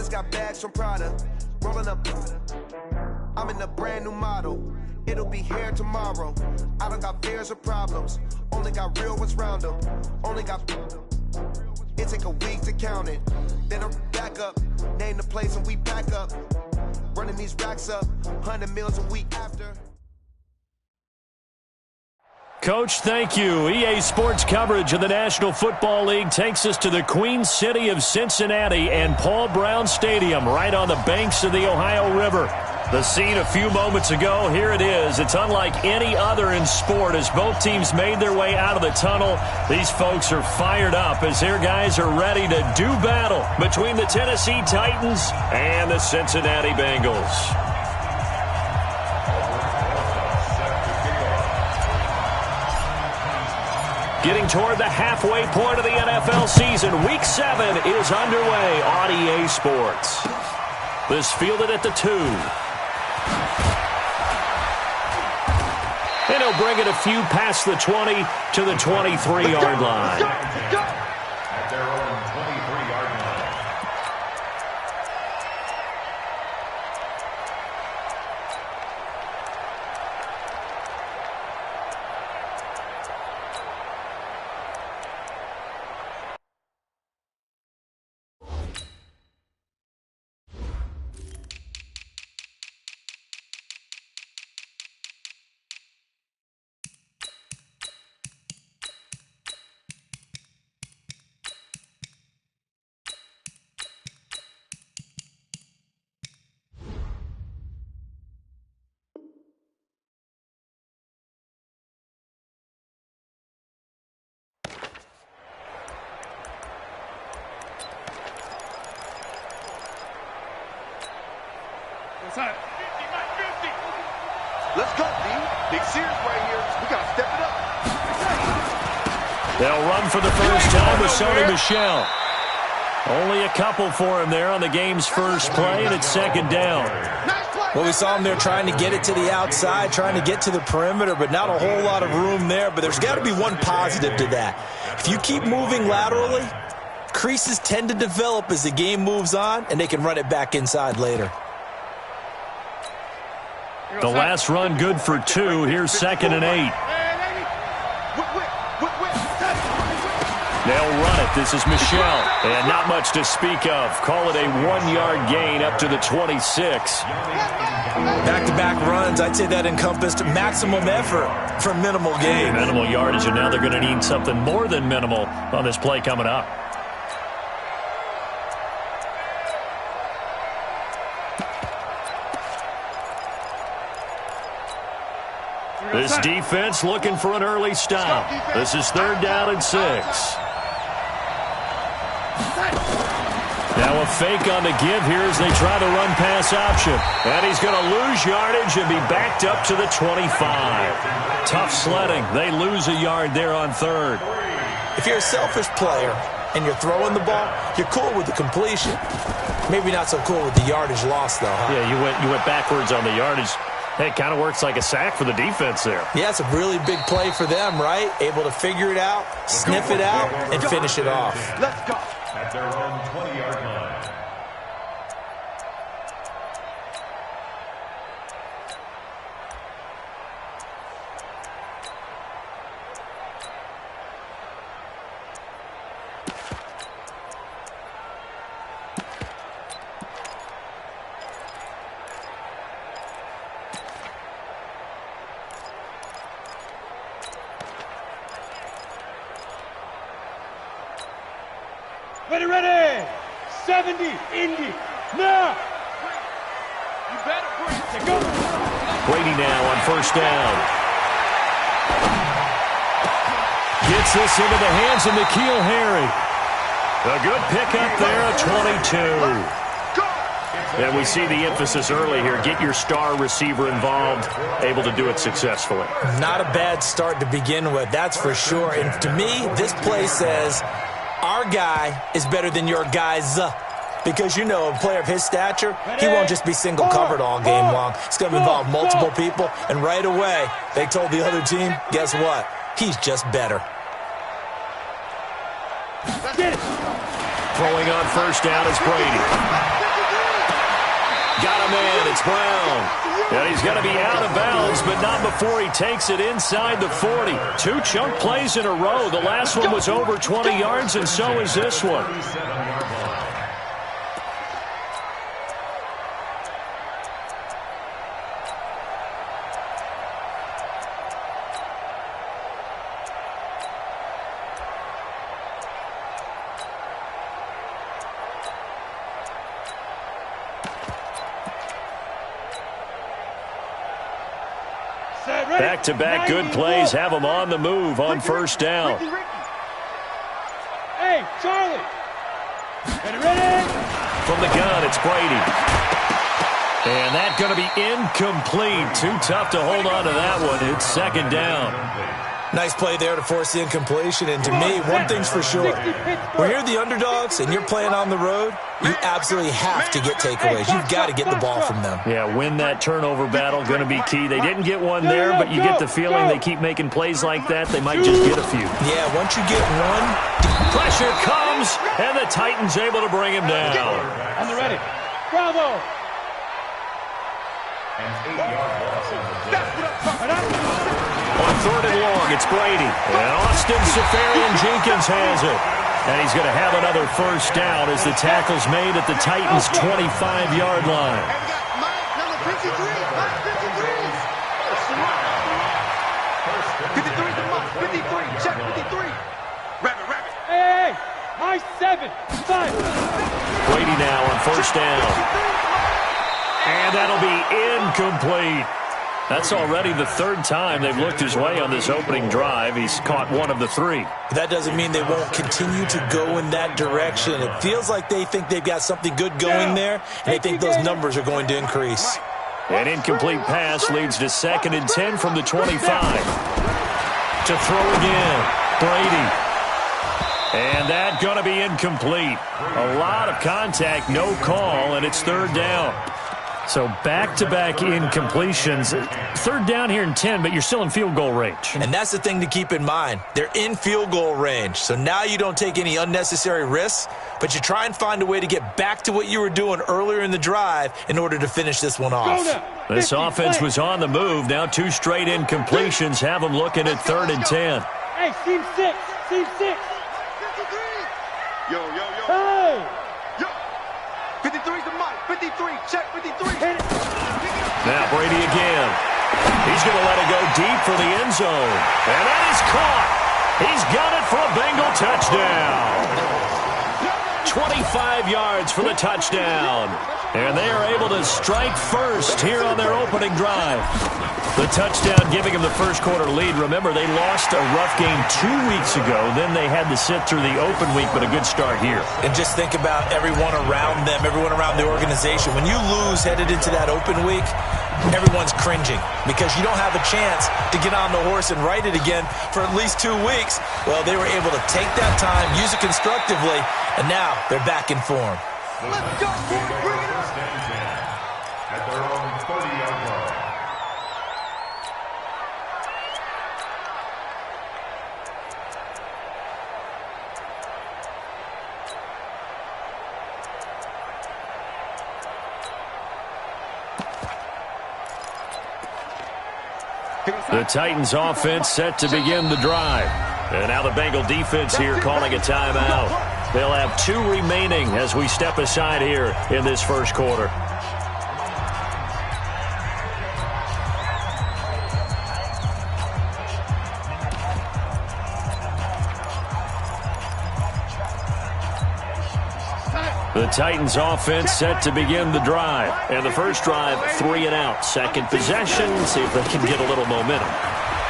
just got bags from Prada. Rolling up. I'm in a brand new model. It'll be here tomorrow. I don't got fears or problems. Only got real ones round them. Only got. It take a week to count it. Then I'm back up. Name the place and we back up. Running these racks up. 100 meals a week after. Coach, thank you. EA Sports coverage of the National Football League takes us to the Queen City of Cincinnati and Paul Brown Stadium right on the banks of the Ohio River. The scene a few moments ago, here it is. It's unlike any other in sport as both teams made their way out of the tunnel. These folks are fired up as their guys are ready to do battle between the Tennessee Titans and the Cincinnati Bengals. Getting toward the halfway point of the NFL season, Week 7 is underway on EA Sports. This fielded at the 2. And he'll bring it a few past the 20 to the 23-yard line. At their own 23-yard line. Let's go, D. Big Sears right here. We got to step it up. They'll run for the first time with Sony Michel. Only a couple for him there on the game's first play, and it's second down. Well, we saw him there trying to get it to the outside, trying to get to the perimeter, but not a whole lot of room there. But there's got to be one positive to that. If you keep moving laterally, creases tend to develop as the game moves on, and they can run it back inside later. The last run good for 2. Here's 2nd and 8. They'll run it. This is Michel. And not much to speak of. Call it a 1-yard gain up to the 26. Back-to-back runs, I'd say that encompassed maximum effort for minimal gain. Minimal yardage, and now they're going to need something more than minimal on this play coming up. This defense looking for an early stop. This is 3rd down and 6. Now a fake on the give here as they try the run-pass option. And he's going to lose yardage and be backed up to the 25. Tough sledding. They lose a yard there on 3rd. If you're a selfish player and you're throwing the ball, you're cool with the completion. Maybe not so cool with the yardage loss, though, huh? Yeah, you went backwards on the yardage. Hey, it kind of works like a sack for the defense there. Yeah, it's a really big play for them, right? Able to figure it out, sniff it out, and finish it off. Let's go. At their own 20-yard line. Ready! 70, Indy, now! You better bring it. Go! Brady now on 1st down. Gets this into the hands of N'Keal Harry. A good pickup there at 22. And we see the emphasis early here. Get your star receiver involved, able to do it successfully. Not a bad start to begin with, that's for sure. And to me, this play says, our guy is better than your guy's. Because, you know, a player of his stature, he won't just be single covered all game long. It's going to involve multiple people. And right away, they told the other team, guess what? He's just better. Throwing on 1st down is Brady. Got a man. It's Brown. And he's going to be out of bounds, but not before he takes it inside the 40. 2 chunk plays in a row. The last one was over 20 yards, and so is this one. Back-to-back good plays have them on the move on first down. Hey, Charlie. Ready? From the gun, it's Brady. And that's going to be incomplete. Too tough to hold on to that one. It's second down. Nice play there to force the incompletion. And to me, one thing's for sure. When you're the underdogs and you're playing on the road, you absolutely have to get takeaways. You've got to get the ball from them. Yeah, win that turnover battle, going to be key. They didn't get one there, but you get the feeling they keep making plays like that, they might just get a few. Yeah, once you get one. Pressure comes, and the Titans able to bring him down. On the ready. Bravo. An 8-yard loss on the play. On third and long, it's Brady. And Austin Seferian-Jenkins has it. And he's going to have another first down as the tackle's made at the Titans' 25-yard line. Hey, high 7, 5. Brady now on first down. And that'll be incomplete. That's already the third time they've looked his way on this opening drive. He's caught one of the 3. That doesn't mean they won't continue to go in that direction. It feels like they think they've got something good going there, and they think those numbers are going to increase. An incomplete pass leads to 2nd and 10 from the 25. To throw again, Brady. And that's going to be incomplete. A lot of contact, no call, and it's third down. So back-to-back incompletions. Third down here and 10, but you're still in field goal range. And that's the thing to keep in mind. They're in field goal range. So now you don't take any unnecessary risks, but you try and find a way to get back to what you were doing earlier in the drive in order to finish this one off. This offense was on the move. Now 2 straight incompletions have them looking at 3rd and 10. Hey, seam 6. Seam 6. Yo. Hey. 53's the mic. 53. Check 53. Now Brady again. He's going to let it go deep for the end zone. And that is caught. He's got it for a Bengal touchdown. 25 yards for the touchdown. And they are able to strike first here on their opening drive. The touchdown giving them the first quarter lead. Remember, they lost a rough game 2 weeks ago. Then they had to sit through the open week, but a good start here. And just think about everyone around them, everyone around the organization. When you lose headed into that open week, everyone's cringing because you don't have a chance to get on the horse and ride it again for at least 2 weeks. Well, they were able to take that time, use it constructively, and now they're back in form. Let's go, boys. Bring it up. At their own 30-yard line. The Titans offense set to begin the drive. And now the Bengal defense here calling a timeout. They'll have 2 remaining as we step aside here in this first quarter. The Titans offense set to begin the drive. And the first drive, 3 and out. Second possession, see if they can get a little momentum.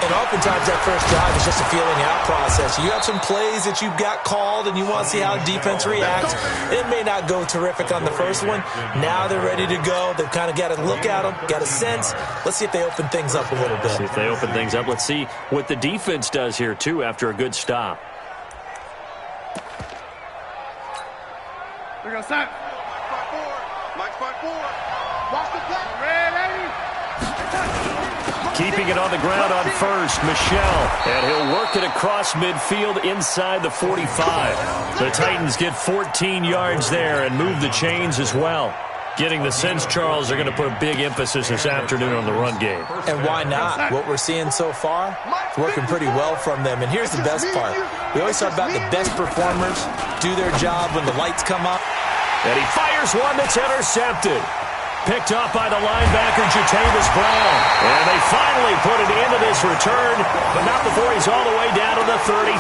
And oftentimes that first drive is just a feeling out process. You have some plays that you've got called and you want to see how defense reacts. It may not go terrific on the first one. Now they're ready to go. They've kind of got to look at them, got a sense. Let's see if they open things up a little bit. See if they open things up. Let's see what the defense does here, too, after a good stop. They're going to stop. Mike 5-4. Watch the play. Ready. Keeping it on the ground on first, Michelle. And he'll work it across midfield inside the 45. The Titans get 14 yards there and move the chains as well. Getting the sense, Charles, they're going to put a big emphasis this afternoon on the run game. And why not? What we're seeing so far, it's working pretty well from them. And here's the best part. We always talk about the best performers do their job when the lights come up. And he fires one that's intercepted. Picked up by the linebacker, Jatavis Brown. And they finally put it into this return, but not before he's all the way down to the 37.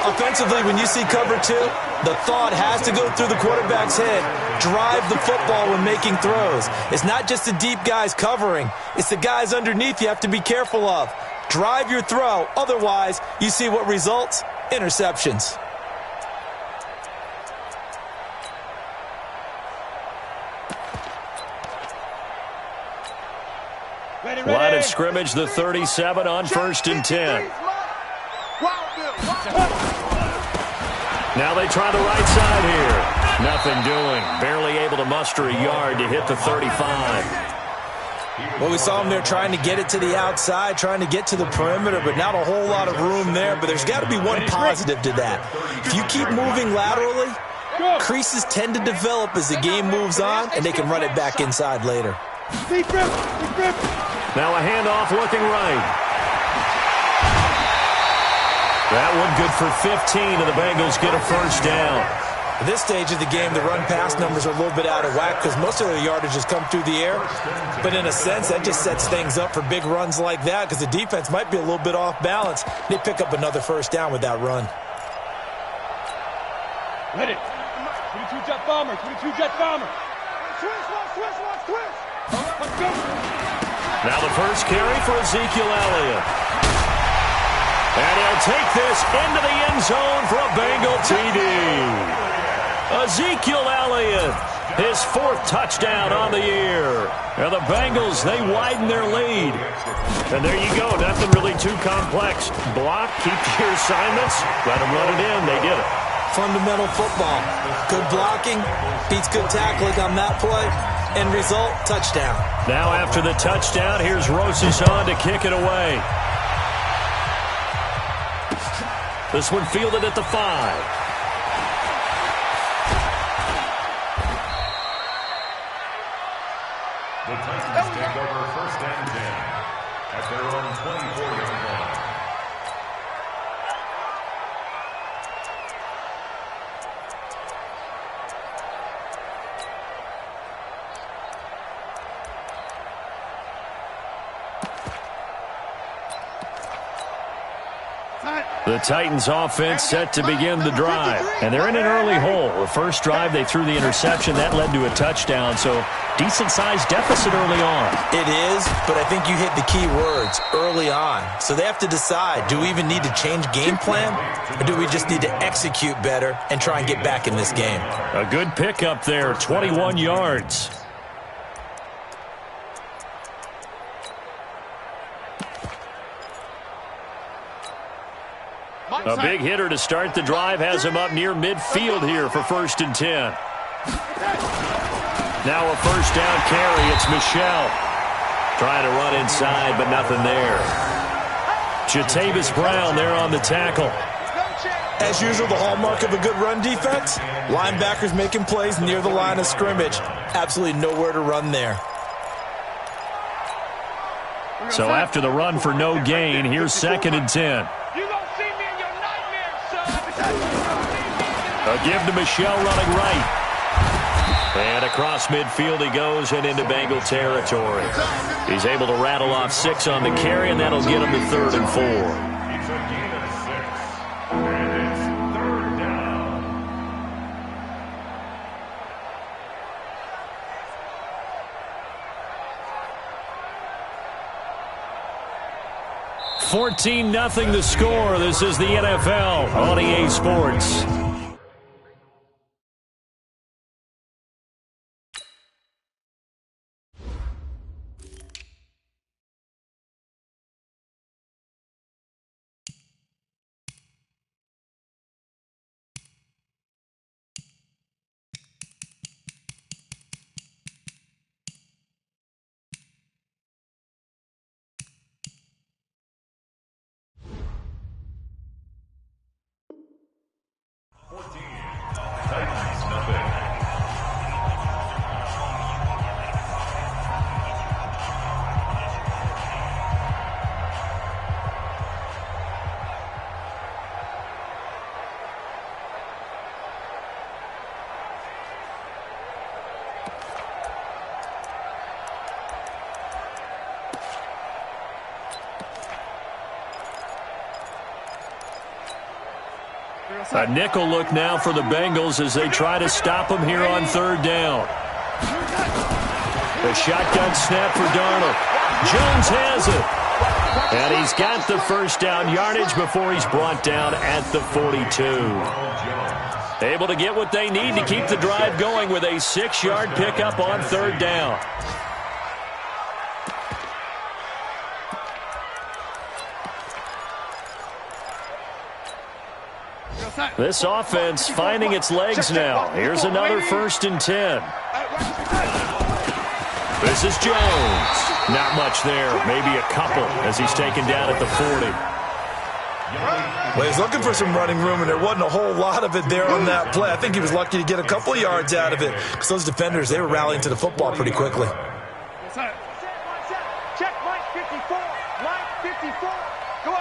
Offensively, when you see cover two, the thought has to go through the quarterback's head. Drive the football when making throws. It's not just the deep guys covering. It's the guys underneath you have to be careful of. Drive your throw. Otherwise, you see what results? Interceptions. Line of scrimmage, the 37 on 1st and 10. Now they try the right side here. Nothing doing. Barely able to muster a yard to hit the 35. Well, we saw them there trying to get it to the outside, trying to get to the perimeter, but not a whole lot of room there. But there's got to be one positive to that. If you keep moving laterally, creases tend to develop as the game moves on, and they can run it back inside later. Now a handoff looking right. That one good for 15, and the Bengals get a first down. At this stage of the game, the run-pass numbers are a little bit out of whack because most of their yardage has come through the air. But in a sense, that just sets things up for big runs like that because the defense might be a little bit off balance. They pick up another first down with that run. Let it. 22 jet bomber. 22 jet bomber. Twist. Let's go. Now the first carry for Ezekiel Elliott. And he'll take this into the end zone for a Bengal TD. Ezekiel Elliott, his 4th touchdown on the year. And the Bengals, they widen their lead. And there you go, nothing really too complex. Block, keep to your assignments, let them run it in. They did it. Fundamental football. Good blocking, beats good tackling on that play. End result, touchdown. Now after the touchdown, here's Rosas on to kick it away. This one fielded at the 5. The Titans take over 1st and 10 at their own 24-yard line. The Titans offense set to begin the drive. And they're in an early hole. The first drive, they threw the interception. That led to a touchdown. So decent-sized deficit early on. It is, but I think you hit the key words, early on. So they have to decide, do we even need to change game plan? Or do we just need to execute better and try and get back in this game? A good pickup there, 21 yards. A big hitter to start the drive has him up near midfield here for 1st and 10. Now a first down carry. It's Michel. Trying to run inside, but nothing there. Jatavis Brown there on the tackle. As usual, the hallmark of a good run defense, linebackers making plays near the line of scrimmage. Absolutely nowhere to run there. So after the run for no gain, here's 2nd and 10. A give to Michel running right. And across midfield he goes and into Bengal territory. He's able to rattle off 6 on the carry, and that'll get him to 3rd and 4. It's a gain of 6. And it's 3rd down. 14-0 the score. This is the NFL on EA Sports. A nickel look now for the Bengals as they try to stop him here on third down. The shotgun snap for Darnold. Jones has it. And he's got the first down yardage before he's brought down at the 42. Able to get what they need to keep the drive going with a 6-yard pickup on third down. This offense finding its legs now. Here's another 1st and 10. This is Jones. Not much there. Maybe a couple as he's taken down at the 40. Well, he's looking for some running room, and there wasn't a whole lot of it there on that play. I think he was lucky to get a couple of yards out of it because those defenders, they were rallying to the football pretty quickly. Check Mike 54. Mike 54. Come on.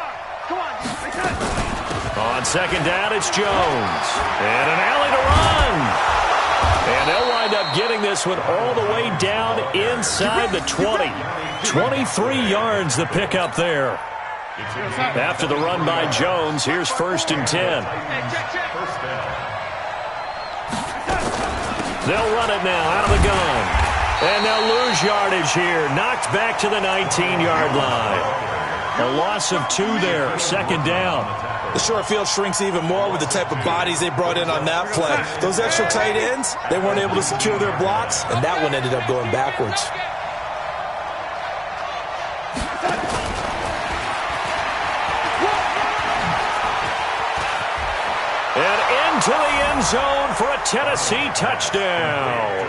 On second down, it's Jones. And an alley to run. And they'll wind up getting this one all the way down inside the 20. 23 yards the pickup there. After the run by Jones, here's 1st and 10. They'll run it now out of the gun. And they'll lose yardage here. Knocked back to the 19-yard line. A loss of 2 there. 2nd down. The short field shrinks even more with the type of bodies they brought in on that play. Those extra tight ends, they weren't able to secure their blocks, and that one ended up going backwards. And into the end zone for a Tennessee touchdown.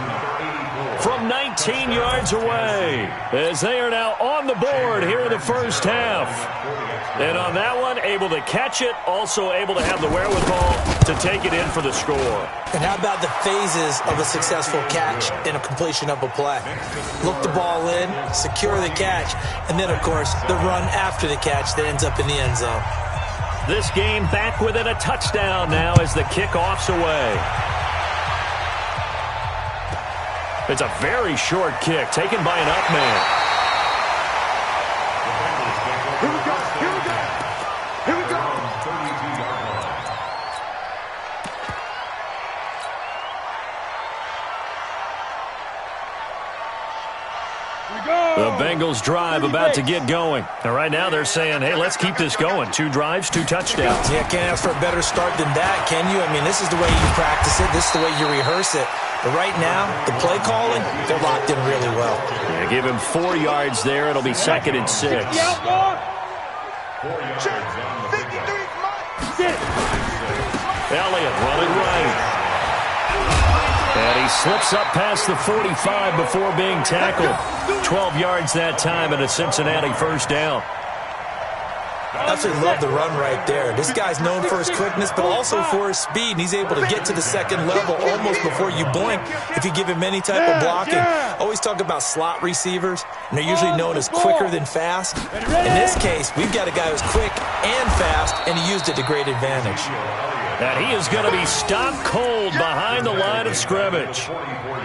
From 19 yards away, as they are now on the board here in the first half. And on that one, able to catch it, also able to have the wherewithal to take it in for the score. And how about the phases of a successful catch and a completion of a play? Look the ball in, secure the catch, and then, of course, the run after the catch that ends up in the end zone. This game back within a touchdown now as the kickoff's away. It's a very short kick taken by an up man. Here we go. The Bengals drive about to get going. And right now they're saying, hey, let's keep this going. 2 drives, 2 touchdowns. Yeah, can't ask for a better start than that, can you? I mean, this is the way you practice it. This is the way you rehearse it. But right now, the play calling, they're locked in really well. Yeah, give him 4 yards there. It'll be 2nd and 6. 4 yards on the 53. Elliott running right. And he slips up past the 45 before being tackled. 12 yards that time and a Cincinnati first down. Absolutely love the run right there. This guy's known for his quickness, but also for his speed. And he's able to get to the second level almost before you blink if you give him any type of blocking. Always talk about slot receivers, and they're usually known as quicker than fast. In this case, we've got a guy who's quick and fast, and he used it to great advantage. And he is going to be stopped cold behind the line of scrimmage.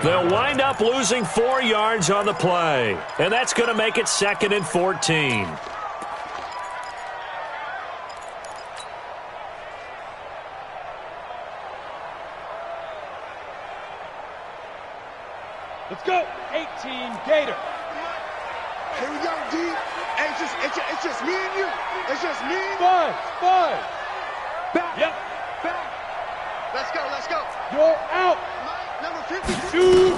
They'll wind up losing 4 yards on the play. And that's going to make it 2nd and 14. Let's go. 18 Gator. Here we go, D. Hey, it's just me and you. It's just me. 5. Back. Yep. Back. Let's go. You're out. Number 52.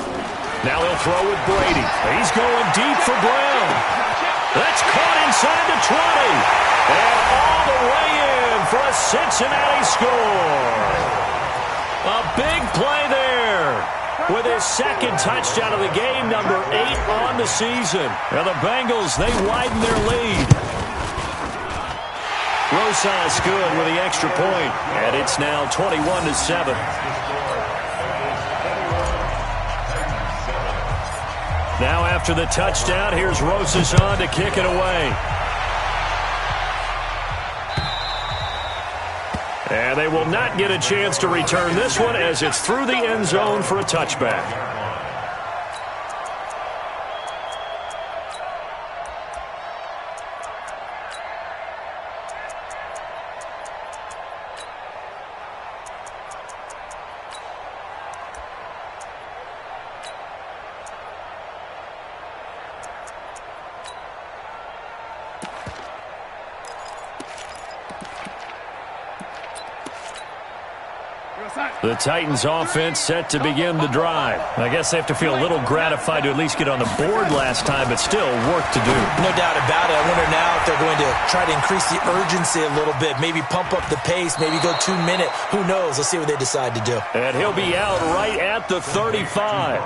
Now he'll throw with Brady. He's going deep for Brown. That's caught inside the 20. And all the way in for a Cincinnati score. A big play there. With his 2nd touchdown of the game, number 8 on the season. And the Bengals, they widen their lead. Rosas good with the extra point, and it's now 21-7. Now after the touchdown, here's Rosas on to kick it away. And they will not get a chance to return this one as it's through the end zone for a touchback. The Titans offense set to begin the drive. I guess they have to feel a little gratified to at least get on the board last time, but still work to do. No doubt about it. I wonder now if they're going to try to increase the urgency a little bit, maybe pump up the pace, maybe go 2 minute. Who knows? Let's see what they decide to do. And he'll be out right at the 35.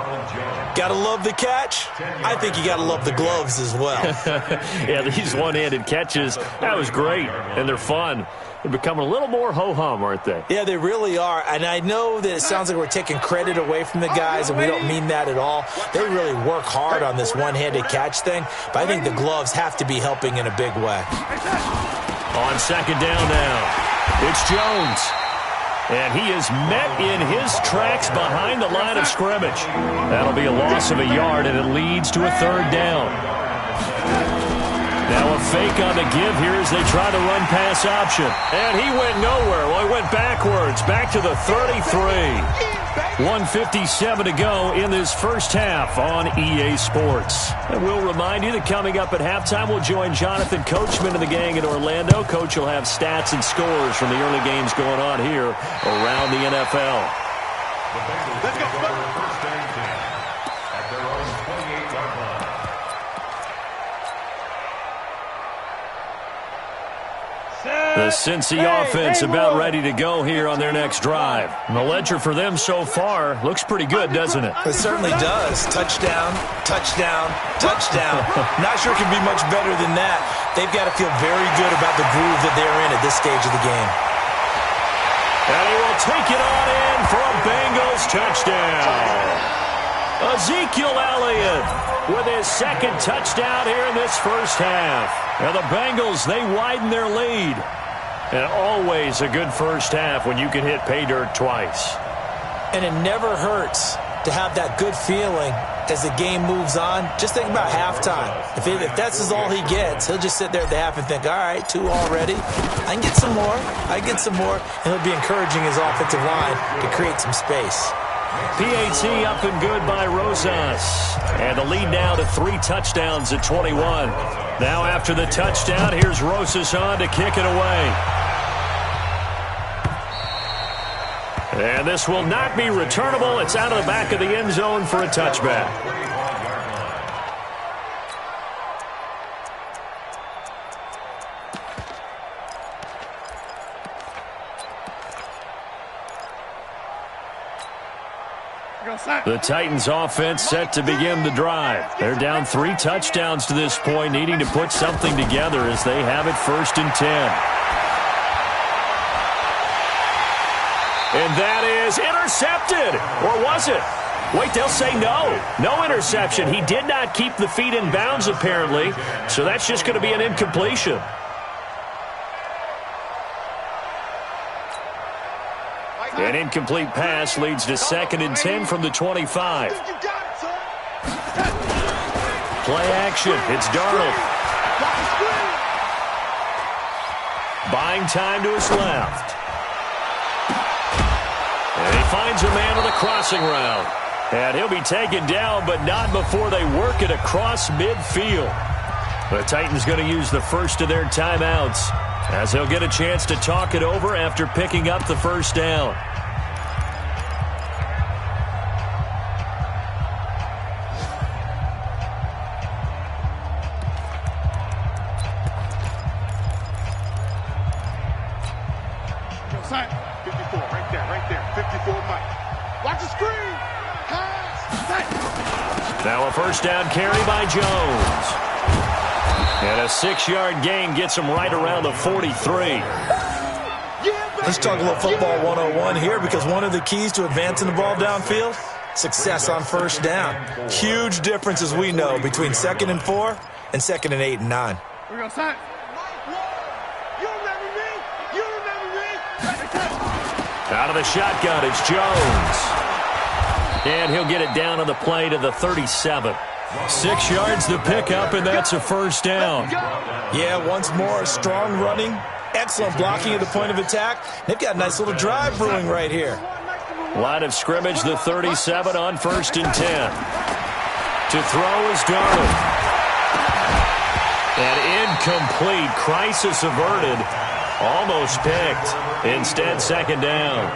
Gotta love the catch. I think you gotta love the gloves as well. Yeah, these one-handed catches, that was great, and they're fun. They're becoming a little more ho-hum, aren't they? Yeah, they really are. And I know that it sounds like we're taking credit away from the guys, and we don't mean that at all. They really work hard on this one-handed catch thing, but I think the gloves have to be helping in a big way. On second down now, it's Jones. And he is met in his tracks behind the line of scrimmage. That'll be a loss of a yard, and it leads to a third down. Now a fake on the give here as they try the run-pass option. And he went nowhere. Well, he went backwards, back to the 33. 1:57 to go in this first half on EA Sports. And we'll remind you that coming up at halftime, we'll join Jonathan Coachman and the gang in Orlando. Coach will have stats and scores from the early games going on here around the NFL. The Bengals take over first and 10 at their own 28-yard line. The Cincy offense about ready to go here on their next drive. And the ledger for them so far looks pretty good, doesn't it? It certainly does. Touchdown, touchdown, touchdown. Not sure it can be much better than that. They've got to feel very good about the groove that they're in at this stage of the game. And he will take it on in for a Bengals touchdown. Ezekiel Elliott with his second touchdown here in this first half. Now the Bengals, they widen their lead. And always a good first half when you can hit pay dirt twice. And it never hurts to have that good feeling as the game moves on. Just think about halftime. If that's all he gets, he'll just sit there at the half and think, all right, 2 already. I can get some more. I can get some more. And he'll be encouraging his offensive line to create some space. PAT up and good by Rosas. And the lead now to 3 touchdowns at 21. Now after the touchdown, here's Rosas on to kick it away. And this will not be returnable. It's out of the back of the end zone for a touchback. The Titans offense set to begin the drive. They're down 3 touchdowns to this point, needing to put something together as they have it first and 10. And that is intercepted. Or was it? Wait, they'll say no. No interception. He did not keep the feet in bounds, apparently. So that's just going to be an incompletion. An incomplete pass leads to 2nd and 10 from the 25. Play action. It's Darnold. Buying time to his left. And he finds a man with a crossing route. And he'll be taken down, but not before they work it across midfield. The Titans going to use the first of their timeouts, as he'll get a chance to talk it over after picking up the first down. Sign 54, right there. 54, Mike. Watch the screen. Pass. Now a first down carry by Jones. And a 6-yard gain gets him right around the 43. Let's talk a little football 101 here, because one of the keys to advancing the ball downfield, success on first down. Huge difference, as we know, between 2nd and 4 and 2nd and 8 and 9. We're going to sign. Out of the shotgun, it's Jones. And he'll get it down on the play to the 37. 6 yards the pickup, and that's a first down. Yeah, once more, strong running, excellent blocking at the point of attack. They've got a nice little drive brewing right here. Line of scrimmage, the 37 on 1st and 10. To throw is Darnold. And incomplete. Crisis averted. Almost picked. Instead, 2nd down.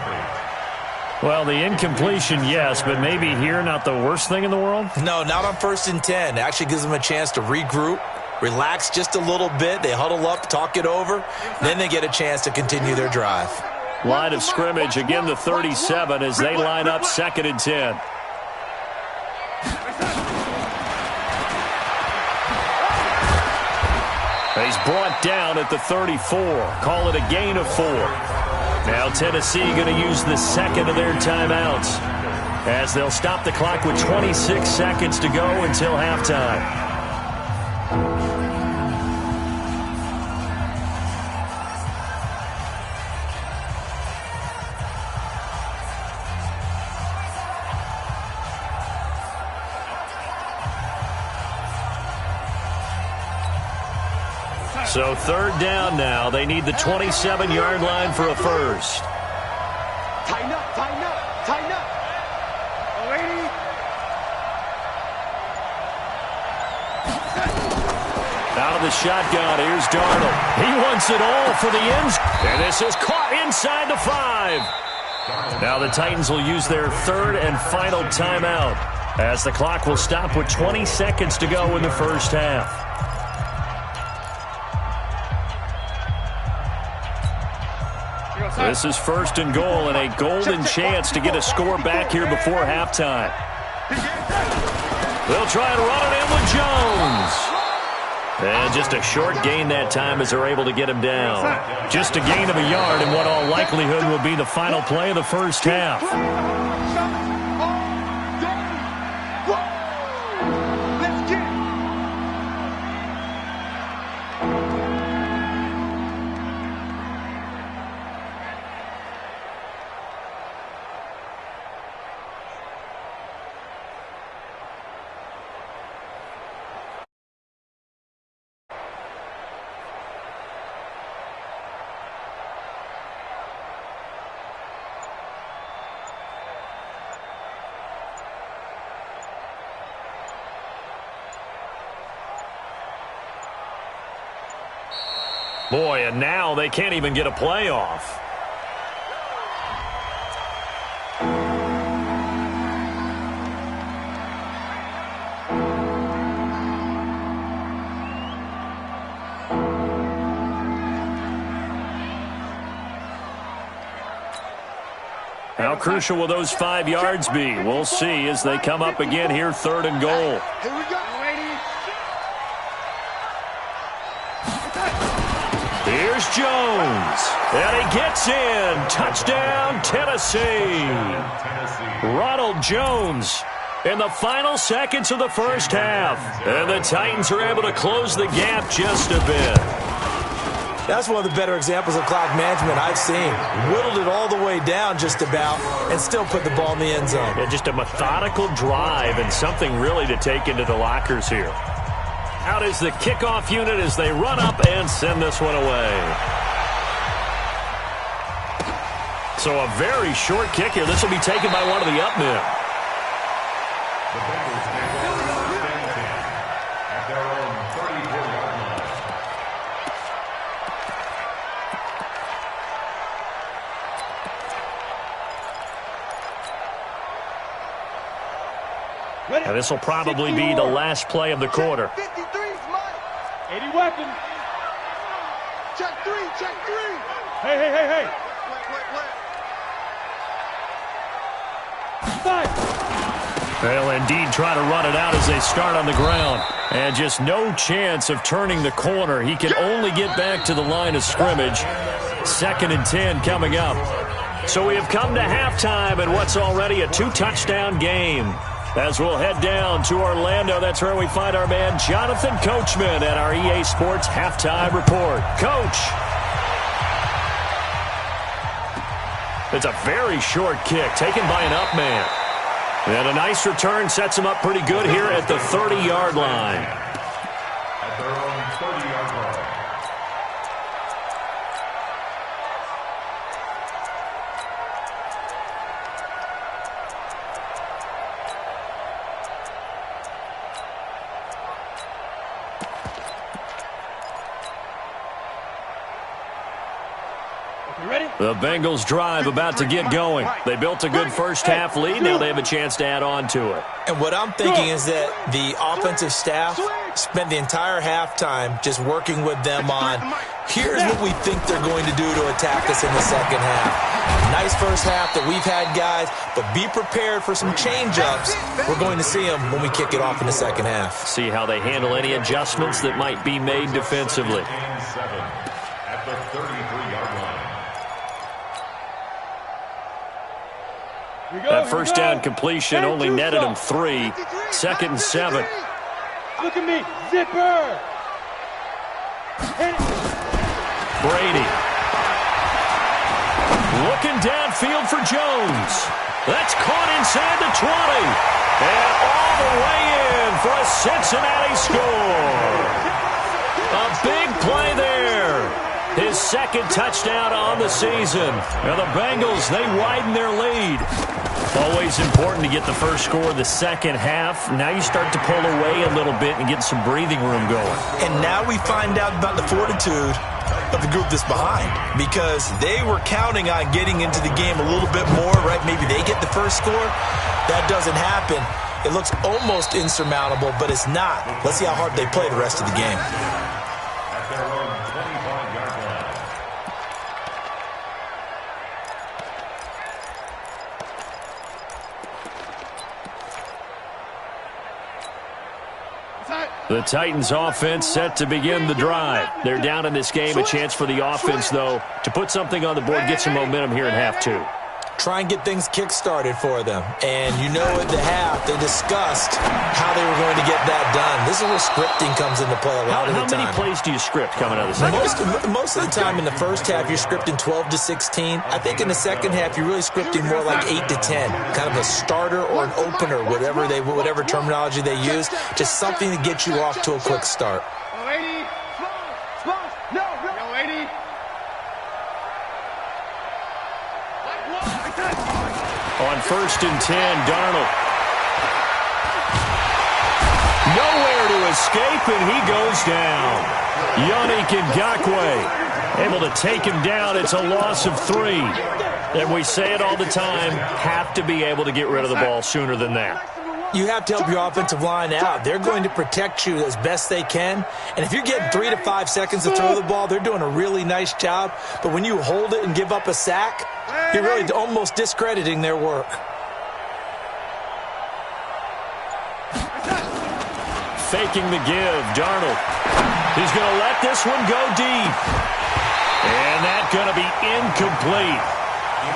Well, the incompletion, yes, but maybe here not the worst thing in the world? No, not on 1st and 10. It actually gives them a chance to regroup, relax just a little bit. They huddle up, talk it over. Then they get a chance to continue their drive. Line of scrimmage, again the 37 as they line up 2nd and 10. He's brought down at the 34. Call it a gain of 4. Now Tennessee going to use the second of their timeouts as they'll stop the clock with 26 seconds to go until halftime. So 3rd down now. They need the 27-yard line for a first. Tighten up, tighten up, tighten up. Lady. Out of the shotgun, here's Darnold. He wants it all for the ends. And this is caught inside the 5. Now the Titans will use their 3rd and final timeout as the clock will stop with 20 seconds to go in the first half. This is 1st and goal and a golden chance to get a score back here before halftime. They'll try and run it in with Jones. And just a short gain that time as they're able to get him down. Just a gain of a yard in what all likelihood will be the final play of the first half. Boy, and now they can't even get a playoff. How crucial will those 5 yards be? We'll see as they come up again here, 3rd and goal. Here we go. Here's Jones, and he gets in. Touchdown, Tennessee. Ronald Jones in the final seconds of the first half. And the Titans are able to close the gap just a bit. That's one of the better examples of clock management I've seen. Whittled it all the way down just about and still put the ball in the end zone. Yeah, just a methodical drive and something really to take into the lockers here. Out is the kickoff unit as they run up and send this one away. So a very short kick here. This will be taken by one of the up men. The Bengals take over 3rd and 10 at their own 34-yard line. And this will probably be the last play of the quarter. 80 weapon. Check 3, check 3. Hey, hey, hey, hey. Wait. They'll indeed try to run it out as they start on the ground. And just no chance of turning the corner. He can only get back to the line of scrimmage. 2nd and 10 coming up. So we have come to halftime in what's already a 2-touchdown game. As we'll head down to Orlando, that's where we find our man Jonathan Coachman at our EA Sports Halftime Report. Coach. It's a very short kick taken by an up man. And a nice return sets him up pretty good here at the 30-yard line. At their own 30-yard line. You ready? The Bengals drive about to get going. They built a good first-half lead. Now they have a chance to add on to it. And what I'm thinking is that the offensive staff spent the entire halftime just working with them on, here's what we think they're going to do to attack us in the second half. Nice first half that we've had, guys, but be prepared for some change-ups. We're going to see them when we kick it off in the second half. See how they handle any adjustments that might be made defensively. At the 33-yard line. That first down completion only netted him 3. 2nd and 7. Look at me, zipper. Brady. Looking downfield for Jones. That's caught inside the 20. And all the way in for a Cincinnati score. A big play there. His 2nd touchdown on the season. Now the Bengals, they widen their lead. Always important to get the first score of the second half. Now you start to pull away a little bit and get some breathing room going. And now we find out about the fortitude of the group that's behind, because they were counting on getting into the game a little bit more, right? Maybe they get the first score. That doesn't happen. It looks almost insurmountable, but it's not. Let's see how hard they play the rest of the game. At their own 25-yard line. The Titans offense set to begin the drive. They're down in this game. A chance for the offense, though, to put something on the board, get some momentum here in half 2. Try and get things kick-started for them. And you know at the half, they discussed how they were going to get that done. This is where scripting comes into play a lot of the time. How many plays do you script coming out of the second? Most of the time in the first half, you're scripting 12 to 16. I think in the second half, you're really scripting more like 8 to 10. Kind of a starter or an opener, whatever terminology they use. Just something to get you off to a quick start. On 1st and 10, Darnold. Nowhere to escape, and he goes down. Yannick Ngakoue able to take him down. It's a loss of 3. And we say it all the time, have to be able to get rid of the ball sooner than that. You have to help your offensive line out. They're going to protect you as best they can. And if you're getting 3 to 5 seconds to throw the ball, they're doing a really nice job. But when you hold it and give up a sack, you're really almost discrediting their work. Faking the give, Darnold. He's going to let this one go deep. And that's going to be incomplete.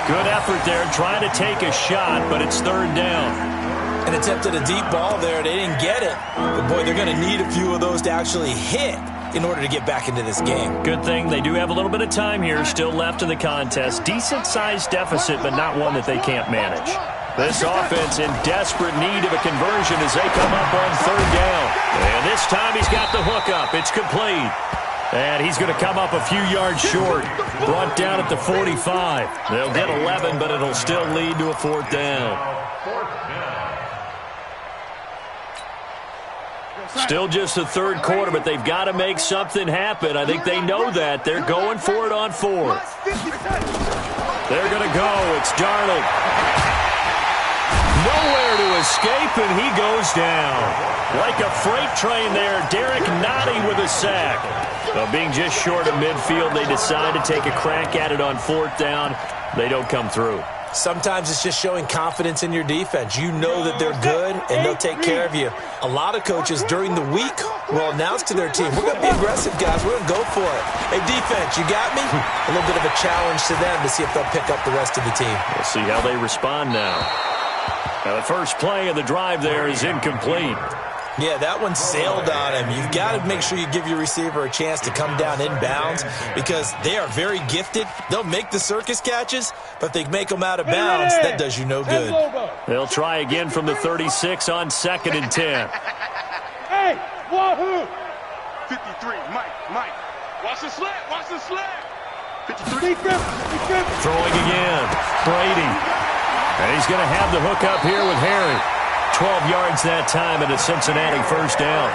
Good effort there, trying to take a shot, but it's 3rd down. And attempted a deep ball there. They didn't get it. But, boy, they're going to need a few of those to actually hit in order to get back into this game. Good thing they do have a little bit of time here still left in the contest. Decent-sized deficit, but not one that they can't manage. This offense in desperate need of a conversion as they come up on 3rd down. And this time he's got the hookup. It's complete. And he's going to come up a few yards short. Brought down at the 45. They'll get 11, but it'll still lead to a 4th down. Still just the 3rd quarter, but they've got to make something happen. I think they know that. They're going for it on 4th. They're going to go. It's Darnold. Nowhere to escape, and he goes down. Like a freight train there, Derek Nottie with a sack. Well, being just short of midfield, they decide to take a crack at it on 4th down. They don't come through. Sometimes it's just showing confidence in your defense. You know that they're good, and they'll take care of you. A lot of coaches during the week will announce to their team, we're going to be aggressive, guys. We're going to go for it. Hey, defense, you got me? A little bit of a challenge to them to see if they'll pick up the rest of the team. We'll see how they respond now. Now, the first play of the drive there is incomplete. Yeah, that one sailed on him. You've got to make sure you give your receiver a chance to come down inbounds because they are very gifted. They'll make the circus catches, but they make them out of bounds. That does you no good. They'll try again from the 36 on 2nd and 10. Hey, wahoo! 53, Mike. Watch the slant. 53. Throwing again. Brady. And he's going to have the hook up here with Harry. 12 yards that time and a Cincinnati 1st down.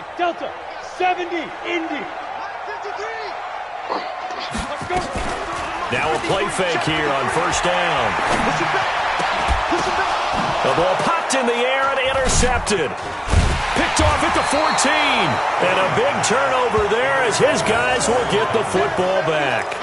Hey, Delta, 70, Indy. 53. Let's go. Now a play fake here on first down. The ball popped in the air and intercepted. Picked off at the 14. And a big turnover there as his guys will get the football back.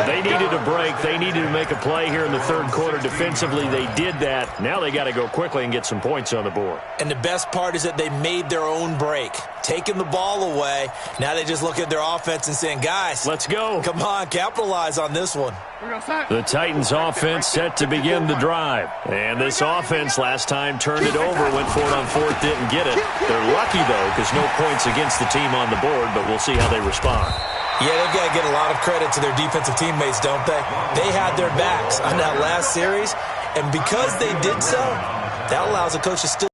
They needed a break. They needed to make a play here in the third quarter. Defensively, they did that. Now they got to go quickly and get some points on the board. And the best part is that they made their own break. Taking the ball away. Now they just look at their offense and saying, guys, let's go. Come on, capitalize on this one. The Titans offense set to begin the drive. And this offense last time turned it over, went for it on fourth, didn't get it. They're lucky, though, because no points against the team on the board, but we'll see how they respond. Yeah, they've got to get a lot of credit to their defensive teammates, don't they? They had their backs on that last series, and because they did so, that allows the coach to still.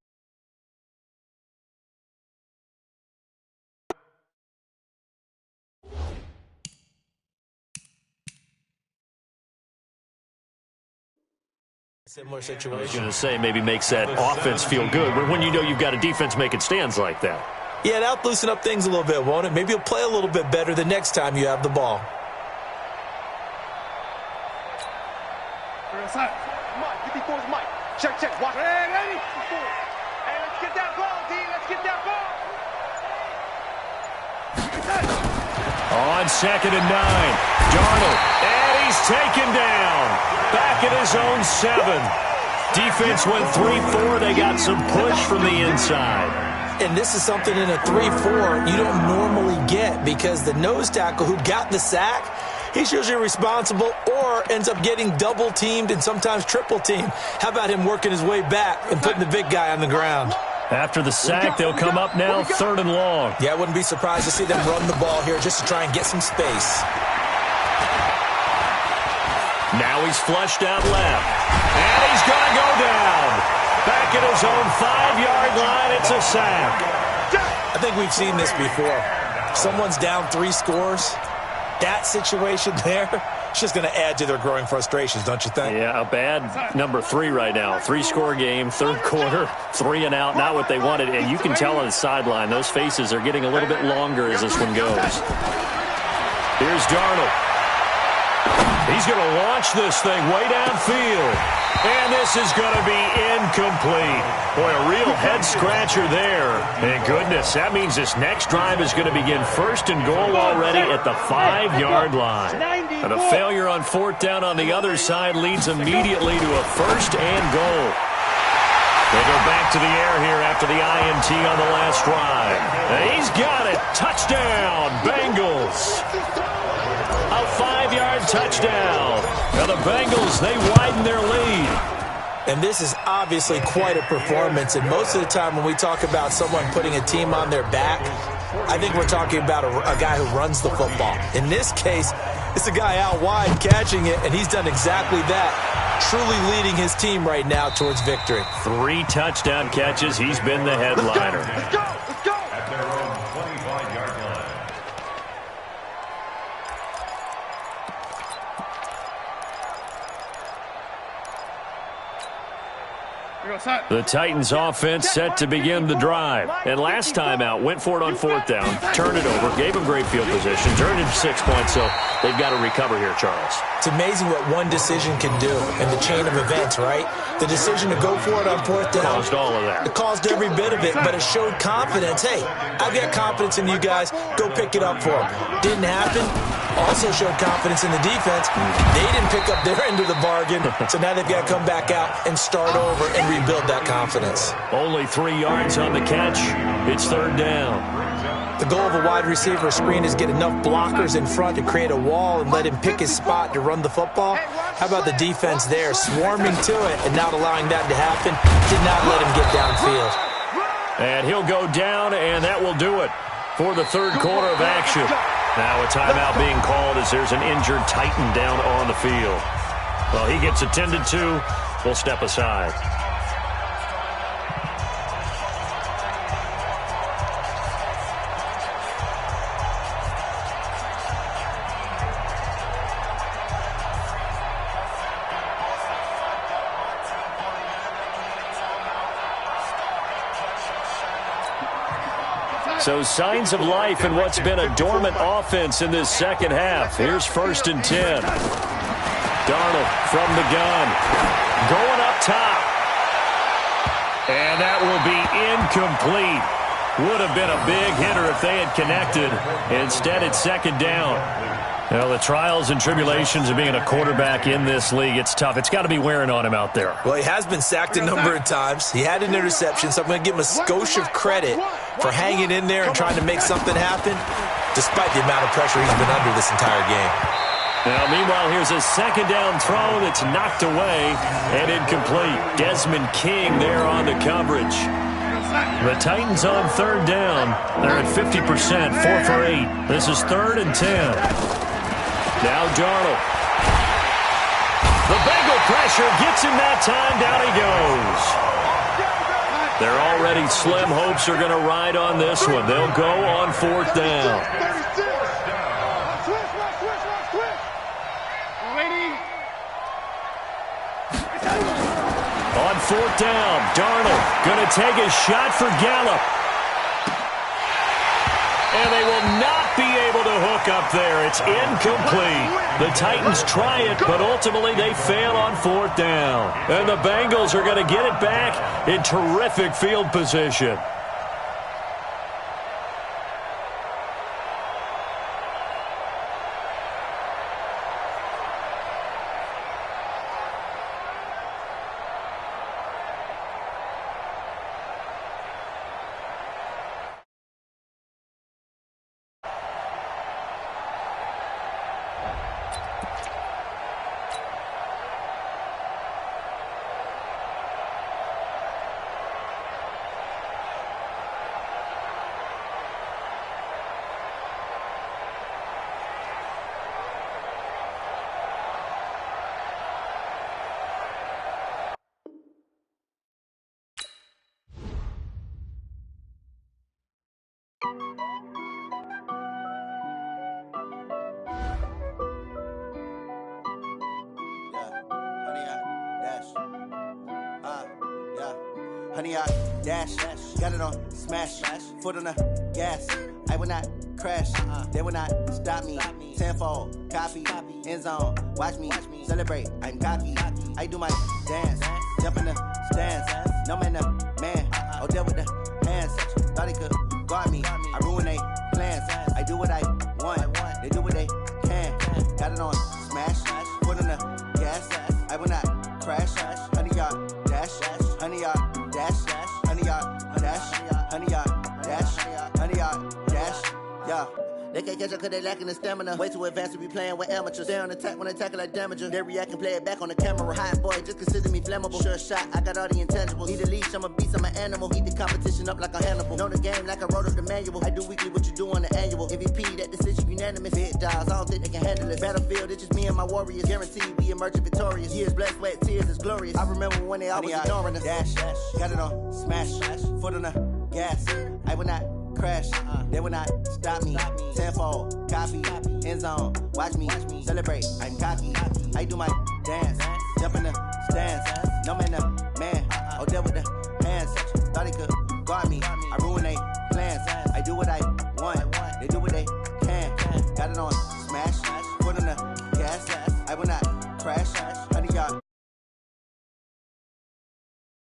Similar situation. I was going to say maybe makes that offense feel good, but when you know you've got a defense making stands like that. Yeah, that'll loosen up things a little bit, won't it? Maybe you'll play a little bit better the next time you have the ball. Mike, 54's Mike. Check, check. Watch. Hey, ready? Hey, let's get that ball, D. Let's get that ball. On 2nd and 9, Darnold, and he's taken down. Back at his own 7. Defense went 3-4. They got some push from the inside. And this is something in a 3-4 you don't normally get because the nose tackle who got the sack, he's usually responsible or ends up getting double-teamed and sometimes triple-teamed. How about him working his way back and putting the big guy on the ground? After the sack, they'll come up now 3rd and long. Yeah, I wouldn't be surprised to see them run the ball here just to try and get some space. Now he's flushed out left. And he's going to go down. Back at his own 5-yard line, it's a sack. I think we've seen this before. Someone's down 3 scores. That situation there, it's just going to add to their growing frustrations, don't you think? Yeah, a bad number 3 right now. 3-score game, third quarter, 3 and out, not what they wanted. And you can tell on the sideline, those faces are getting a little bit longer as this one goes. Here's Darnold. He's going to launch this thing way downfield. And this is going to be incomplete. Boy, a real head-scratcher there. And goodness, that means this next drive is going to begin 1st and goal already at the 5-yard line. And a failure on 4th down on the other side leads immediately to a 1st and goal. They go back to the air here after the INT on the last drive. And he's got it. Touchdown, Bengals. A 5-yard touchdown. Now the Bengals, they widen their lead. And this is obviously quite a performance. And most of the time when we talk about someone putting a team on their back, I think we're talking about a guy who runs the football. In this case, it's a guy out wide catching it, and he's done exactly that. Truly leading his team right now towards victory. 3 touchdown catches. He's been the headliner. Let's go. Let's go. At their own 25-yard line. The Titans offense set to begin the drive. And last time out, went for it on 4th down, turned it over, gave them great field position, turned it 6 points, so they've got to recover here, Charles. It's amazing what one decision can do in the chain of events, right? The decision to go for it on 4th down. Caused all of that. It caused every bit of it, but it showed confidence. Hey, I've got confidence in you guys. Go pick it up for them. Didn't happen. Also showed confidence in the defense. They didn't pick up their end of the bargain, so now they've got to come back out and start over and rebuild that confidence. Only 3 yards on the catch. It's 3rd down. The goal of a wide receiver screen is get enough blockers in front to create a wall and let him pick his spot to run the football. How about the defense there, swarming to it and not allowing that to happen? Did not let him get downfield. And he'll go down, and that will do it for the third quarter of action. Now a timeout being called as there's an injured Titan down on the field. Well, he gets attended to. We'll step aside. So signs of life in what's been a dormant offense in this second half. Here's 1st and 10. Darnold from the gun. Going up top. And that will be incomplete. Would have been a big hitter if they had connected. Instead, it's 2nd down. Well, the trials and tribulations of being a quarterback in this league, it's tough. It's got to be wearing on him out there. Well, he has been sacked a number of times. He had an interception, so I'm going to give him a skosh of credit for hanging in there and trying to make something happen, despite the amount of pressure he's been under this entire game. Now, meanwhile, here's a 2nd down throw that's knocked away and incomplete. Desmond King there on the coverage. The Titans on 3rd down. They're at 50%, 4 for 8. This is 3rd and 10. Now Darnold. The Bengal pressure gets him that time. Down he goes. They're already slim hopes are going to ride on this one. They'll go on 4th down. On 4th down, Darnold going to take a shot for Gallup. And they will not be able to hook up there. It's incomplete. The Titans try it, but ultimately they fail on 4th down. And the Bengals are going to get it back in terrific field position. Honey, I dash, got it on smash, foot on the gas. I will not crash, they will not stop me. Tenfold, copy, end zone, watch me celebrate. I'm cocky, I do my dance, jump in the stands. No man, man, oh there with the hands. Thought he could guard me, I ruin they plans. I do what I want, they do what they can. Got it on smash, foot on the gas. I will not crash, honey, y'all dash, honey, y'all dash, honey, y'all dash, honey, y'all dash, honey, y'all dash, yeah. They can't catch up cause they lacking the stamina. Way too advanced to be playing with amateurs. Stay on attack when they tackle like damager. They react and play it back on the camera. Hot boy, just consider me flammable. Sure shot, I got all the intangibles. Need a leash, I'm a beast, I'm an animal. Eat the competition up like a Hannibal. Know the game like I wrote up the manual. I do weekly what you do on the annual. MVP, that decision unanimous. Big dogs, I don't think they can handle it. Battlefield, it's just me and my warriors. Guaranteed we emerge victorious. Years, blood, sweat, tears, it's glorious. I remember when they always ignoring us. Dash, got it on smash, foot on the gas. I will not crash, they will not stop me. Tenfold, copy, end zone, watch me celebrate. I'm cocky, I do my dance, jump in the stands. No man, man, oh there with the hands. Thought he could